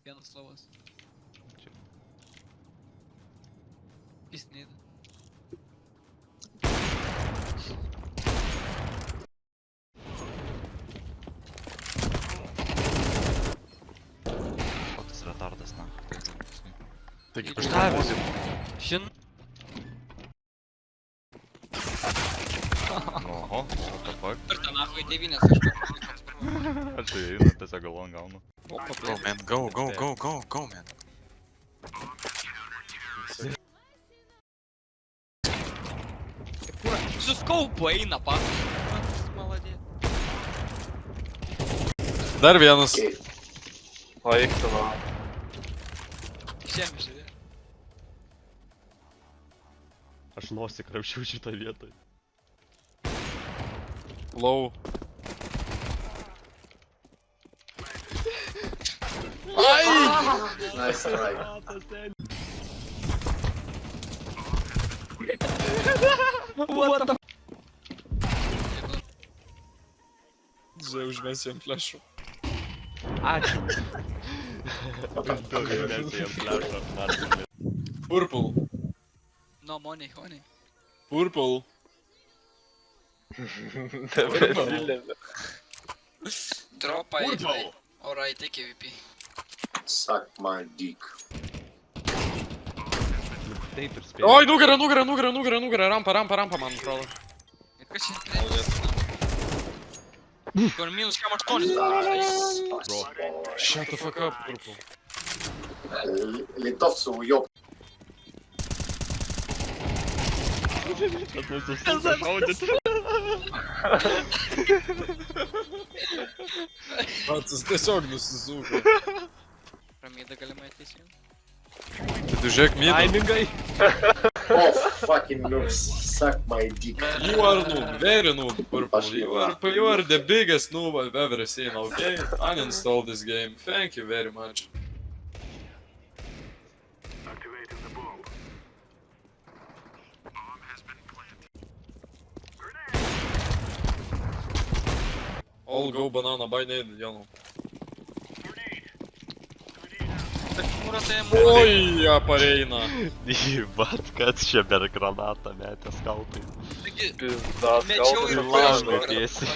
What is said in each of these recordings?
Vienas lovas. Jis neįda. Koks retardas, na. Taigi Uždavęs. Žin. Oho, what the fuck? Ir ten nahui 9 kažkur. Aš tai einu, tiesiog galvon gaunu. Go man, go man. Su skaupu eina pasas. Maladė. Dar vienas. O eik tu nuo. Žemė žiūrė. Aš nosį krapščiau šitą vietą. Low. Nice try. What the Žinai, užmesiu jam flešų. Ačiū. Daug įmesti jam flešą. Martinai. Purple. No, money, honey. Purple. Dropa į tai. Alright, take AVP. Suck my dick. Taip ir spėjau. Oi, nugara, rampa, man atrodo. Ir kas čia trečias? Kur minus kam 8. Shut the fuck up, Purple. Litovcų jop. Kad nesustos šaudyti. Pats tiesiog nusisuko. Ramyda galimai ateisiu. Tai tu žiūrėk mydą. Taimingai. Oh, fucking noobs. Suck my dick. You are noob, very noob, Purple. You are the biggest noob I've ever seen, okay? Uninstall this game. Thank you very much. All go banana by nade, Janu. Oi, ją pareina. Vat, kad čia per granatą metė skautai. Taigi, Pizdas, mečiau ir Laužo paaiškau. tiesiai.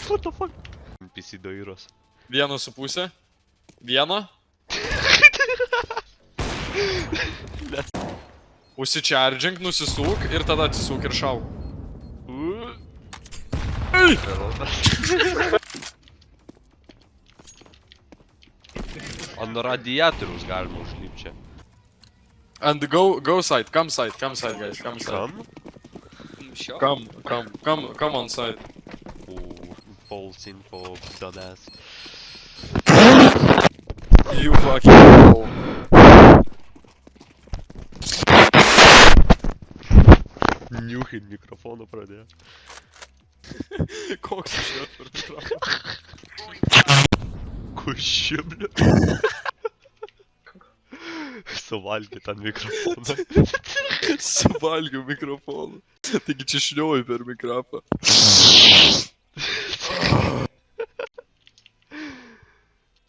What the fuck? NPC dairos. 1,5. Vieną. Užsičardžink, nusisūk ir tada atsisūk ir šauk. Ant radiatoriaus galima užlipti čia. And go side, come side guys, come side. Kam? Šio. Come on side. False info, dumbass. You fucking Niuhin mikrofoną pradėjo. Koks iš jo per tikrą. Kuši, bля. Suvalgė tą mikrofoną. Suvalgiau mikrofoną. Taigi čia šnioju per mikrofą.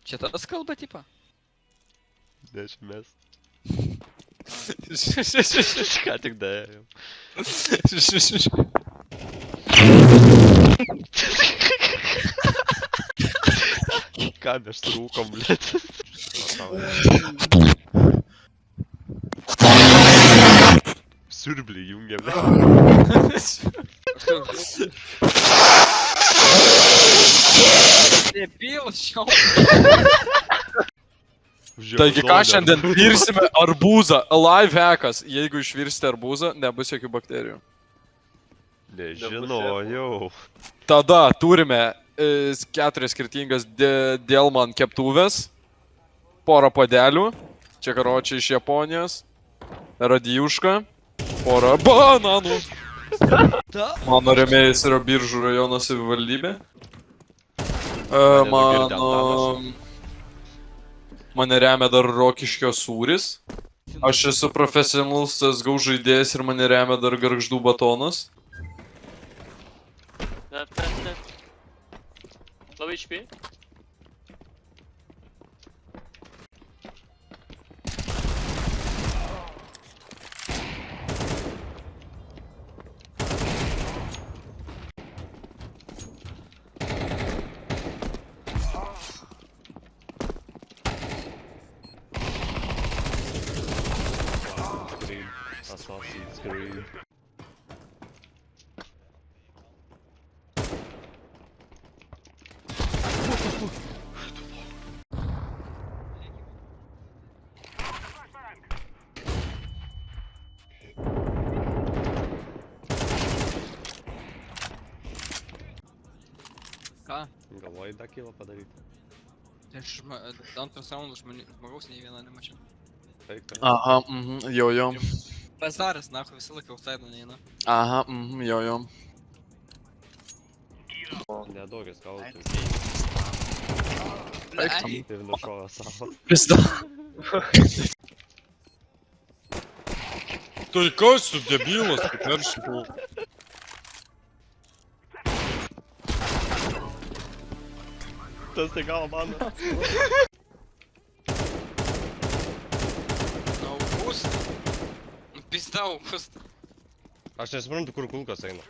Čia tas kalba, tipa? Ne, čia mes. Ką tik daėjom. Ką mes trūkom, blėt. Siurblį jungia, blėt. Debilas, šiau. Taigi ką šiandien virsime arbūzą, live hackas. Jeigu išvirsite arbūzą, nebus jokių bakterijų. Nežinojau. Tada turime 4 skirtingas Delman keptuvės, porą padelių, čia karočiai iš Japonijos, radijuška, porą bananų. Mano rėmėjas yra Biržų rajono savivaldybė. Mane remia dar Rokiškio sūris. Aš esu profesionalus CSGO žaidėjas ir mane remia dar Gargždų batonas. Left. Low HP. Screen. Assassin screen. Ką? Galvoji dar kilo padaryti. Tai aš antras raundas žmogaus nei vieną nemačiau. Taip, Aha, jo. Bazaras, nacho, visą laiką outside neina. Aha, jo. Nedaugis gautų. Blei. Ir nušovė savo. Pizda. Tai kas tu debilas, kaip neršikau? Tas tai gavo mano. August. Pizda August. Aš nesuprantu, kur kulkos eina.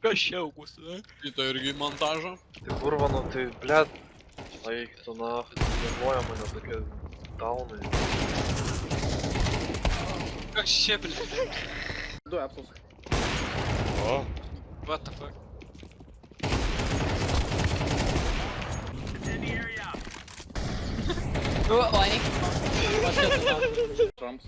Kas čia August, Šitą irgi montažą. Tai kurva, nu tai, blėt, eik tu na, galvoja mane tokie daunai. Kas čia, blei? Du apsus. O, What the fuck? Oi. Trumps.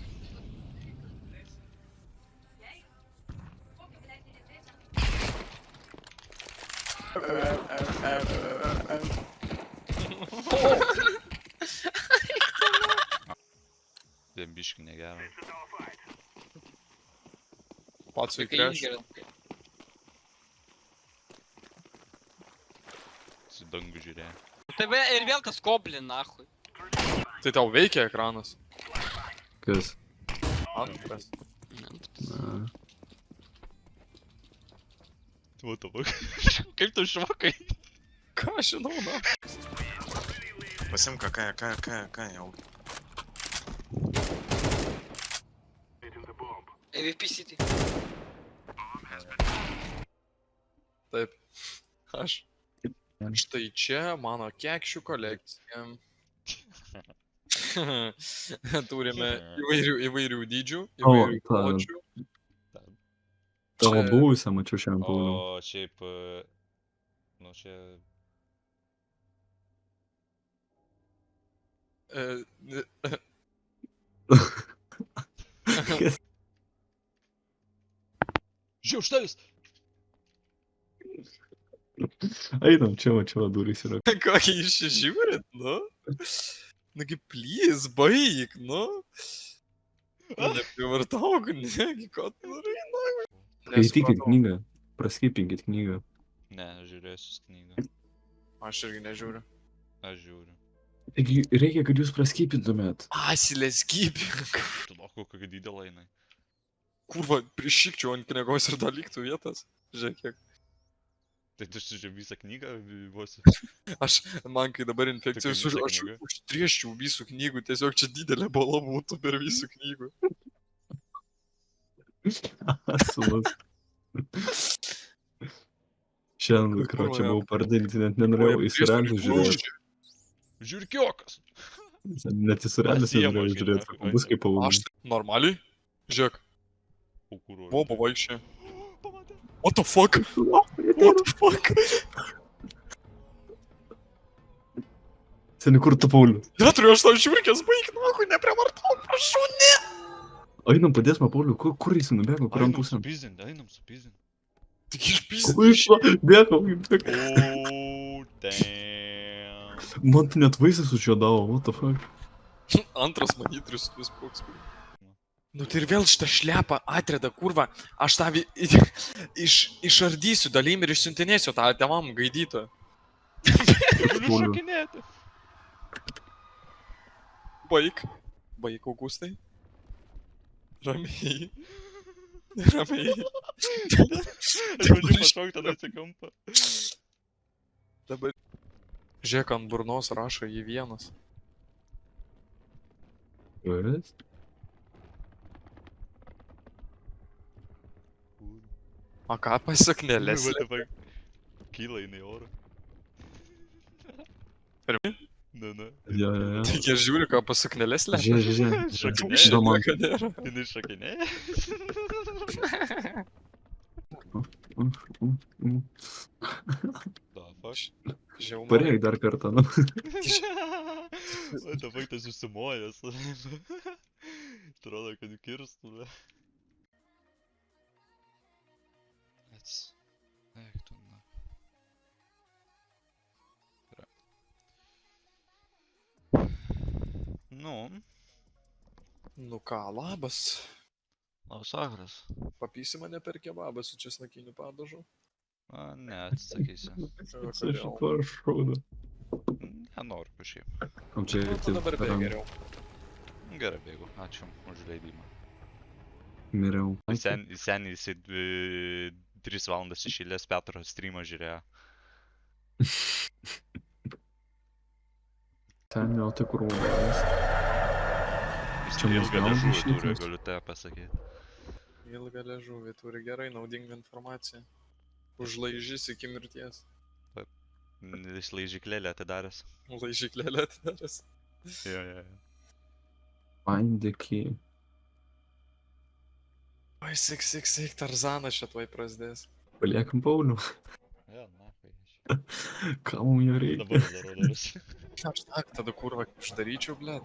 Vien biški negera. Pats Kai įkreš. išgeria. Su dangu žiūrėjo. Tai ir vėl tas koblin, nachui. Tai tau veikia ekranas? Kas? Antras. What the fuck? Kaip tu šokai? Ką aš žinau, na? Pasimk, ką jau. AVP City. Taip. Aš. Štai čia mano kekšių kolekcija. Turime įvairių dydžių, įvairių pločių. Tavo buvusią mačiau šiandien Pauliau. O šiaip... Nu čia... Žiauštelis! Einam, čia durys yra. Kokį jūs čia žiūrit, nu? Nagi, please, baig, nu? Neprivartauk, negi, ko tu darai, Skaitykit knygą, praskipinkit knygą. Ne, žiūrėsiu knygą. Aš irgi nežiūriu. Aš žiūriu. Taigi reikia, kad jūs praskipintumėt. Asilės gypink. Tu nuo kokį didelą einai. Kurva, prišikčiau ant knygos ir dar liktų vietas. Žiūrėk, kiek. Tai tu žiūrėjai visą knygą vos. Aš, man kai dabar infekcijos, visą aš knygą? užtrieščiau visų knygų, tiesiog čia didelė bala būtų per visų knygų. Asulas. Šiandien, karočią, buvau pardinti, net nenorėjau įsireldžiu žiūrėti. Žiūrkiokas! Net įsireldžiu nenorėjau žiūrėti, bus kaip Pauliau. Aš normaliai? Žiūrėk, boba vaikščia. What the fuck? What the fuck? Seni, kur tu, Pauliau? Neturiu aš tau žiūrkės, baig, nahui, neprivartau, prašau, ne! Einam, padės man, Pauliau, kur jis nubėgo, kuriam pusėm? Einam supizdint. Tik išpyzdė. Bėgau, kaip Oh, damn. Man tai net vaizdas užjuodavo, what the fuck. Antras manitrius vis poks. Nu tai ir vėl šitą šlepą atreda, kurva, aš tavį išardysiu dalim ir išsiuntinėsiu tą tėvam gaidytą. Galiu šokinėti. Baig, Augustai. Ramiai. Ramiai. Aš bandžiau pašaukti tada į kampą. Dabar. Žiūrėk, ant burnos rašo jį vienas. Kuris? O ką pasaknėlės? What the fuck? Kyla jinai oro. Rimtai? Ne. Jo. Tik aš žiūriu, ką pasaknėlės lėšia. Žiūrėk. Šokinėja. Įdomu. Jinai šokinėja. Da, fuck. Žiaumai. Pareik dar kartą, nu. What the fuck, tas susimojęs. Atrodo, kad kirstų, be. Eik tu, na. Nu, Nu ką, labas. labas vakaras. Papysi mane per kebabą su česnakiniu padažu. A, ne, atsisakysiu. Aš prašau. Nenoriu kažkaip. O čia Nu, tai dabar bėg geriau. Gerai bėgu, ačiū už leidimą. Miriau. Seniai jisai 3 valandas išėlės Petro streamą žiūrėjo. Ten jau tik rūgas. Jis Čia mus ilgą gauna liežuvį išeitis? turi, galiu te pasakyti. Ilgą liežuvį turi gerai naudingą informaciją. Užlaižys iki mirties. Jis laižiklėlę atidaręs. Laižiklėlę atidaręs. Jo. Find the key. Oi, sik, Tarzanas čia tuoj prasidės. Paliekam Paulių. Jo, na, Ką mum jo reikia? dabar darodaras. Aš tak, tada kurva uždaryčiau, blėt.